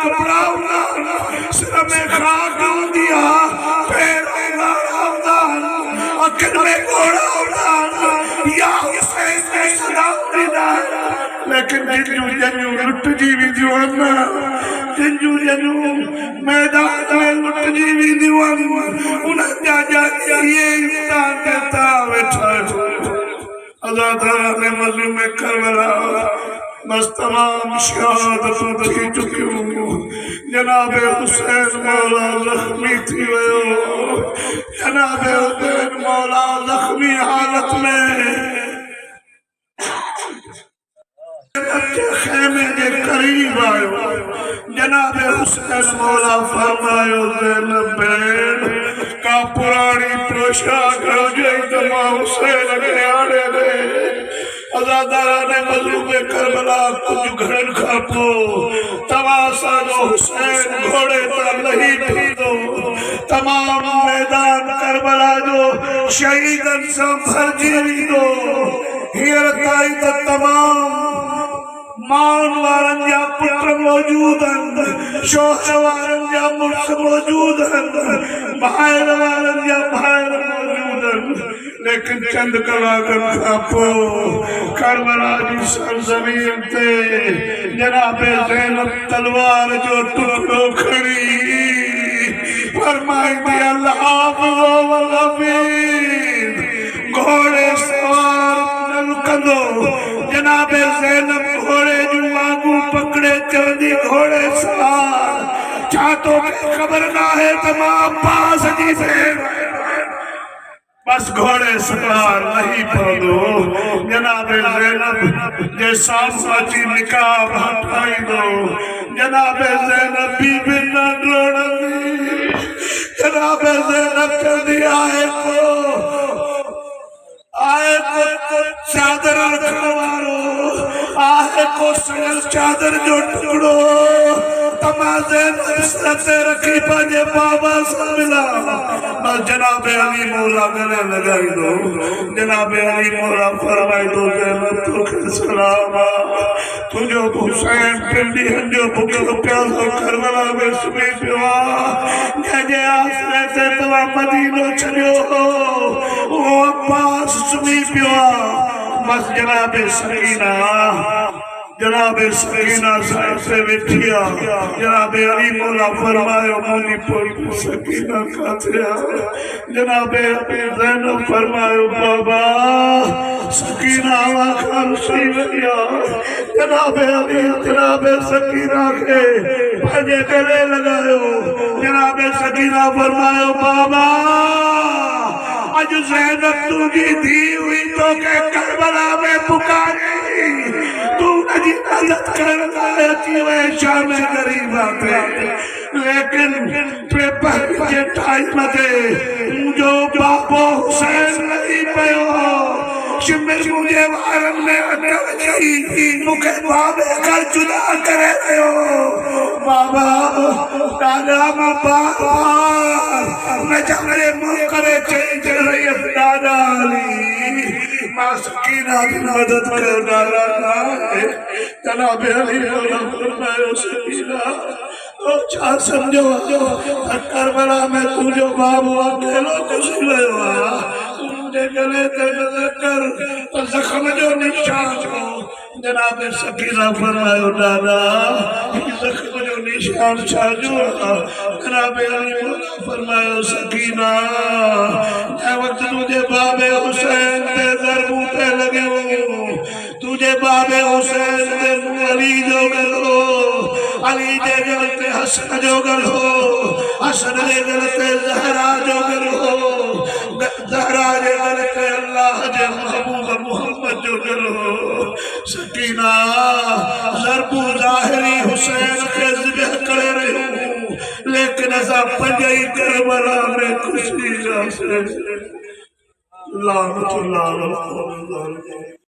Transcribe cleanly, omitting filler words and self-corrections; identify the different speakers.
Speaker 1: کپڑا سر میں خاک دیا پیروں گا اکھر میں گھوڑا یا حسین نے صدا دینا لیکن جنجو لٹ جیوی دیوانا جنجو میدان میں لٹ جیوی دیوانا انہیں جا یہ انسان دیتا بیٹھا ازادارہ نے مظلوم کربلا بس تمام شہادتوں تھی چکی ہوں جناب حسین مولا زخمی تھی ویو جناب حسین مولا زخمی حالت میں خیمے کے قریب آئے جناب حسین مولا فرمائے زینب بین کا پرانی پوشاک ہو جائے تمام حسین کے آڑے دے ازاداران مظلوم کربلا کچھ گھرن کھاپو تواسان حسین گھوڑے پر نہیں پھیدو تمام میدان کربلا جو شہیدن سنبھر جیوی دو ہیرتائی تا تمام مان وارن جا پتر موجود ہیں شوہر وارن جا مرس موجود ہیں بھائر وارن جا بھائر موجود ہیں لیکن چند کلاگن کھاپو کربلا جی سرزمین تے جناب زینب تلوار جو ٹکڑو کھڑی فرمائی دی اللہ حافظ والغفیر گھوڑے سوار نلکندو جناب زینب گھوڑے جو آگو پکڑے چندی گھوڑے سوار چاہتوں کے خبر نہ ہے تمام پاس جی سے بس گھوڑے سوار نہیں پڑھو جناب زینب جے سامسا چی نکاح بھٹائی دو جناب زینب بی بن روڑی جناب زینب چندی آئے کو چادر رکھوارو آئے کو سنل چادر جو ٹکڑو تمازین سرتے رکھی پاجے بابا ساملا بس جناب علی مولا گلے لگائی دو جناب علی مولا فرمائی دو زینب تو کے سلاما تجھو حسین پنڈی ہنجو بکر پیاسو کربلا میں سمی پیوا جے آسرے سے توا مدینو چھلیو او عباس سمی پیوا بس جناب سکینہ جناب سکینہ صاحب سے بٹھیا جناب علی مولا فرمائے مولی پوری سکینہ کھاتیا جناب زینب فرمائے بابا سکینہ آخر سی بھیا جناب علی جناب سکینہ کے بھجے گلے لگائے جناب سکینہ فرمائے بابا آج زینب تو کی دی ہوئی تو کہ کربلا میں پکاری تو نجی نجت کرنا ہے چیوے شام قریب آتے لیکن پہلے ٹائم دے جو بابو حسین نہیں پیو شمر مجھے وارن میں اٹھا جائی مکہ بابے کا جدا کرے رہو بابا دادا بابا میں جمرے موقعے چینج رہی دادا علی ماں سکینہ کی مدد کر دادا جناب علی فرمائے سکینہ چاہ سمجھو کربلا میں تجھو بابو اکیلو کچھ لے ہوا مجھے گلے تے نظر کر زخم جو نشان ہو جناب سکینہ فرمائے دادا زخم جو نشان چھاجو جناب علی فرمائے سکینہ اے وقت تجھے باب حسین تے ضربوں پہ لگے ہو تجھے باب حسین تے علی جو گلو علی دے گلتے حسن جو گلو حسن دے گلتے زہرا جو گلو زہرا دے گلتے اللہ دے محبوب محمد جو گلو سکینہ ضربو ظاہری حسین کے ذبح کرے رہے ہوں لیکن ایسا پنجائی کربلا میں خوشی جا سے لعنت اللہ علیہ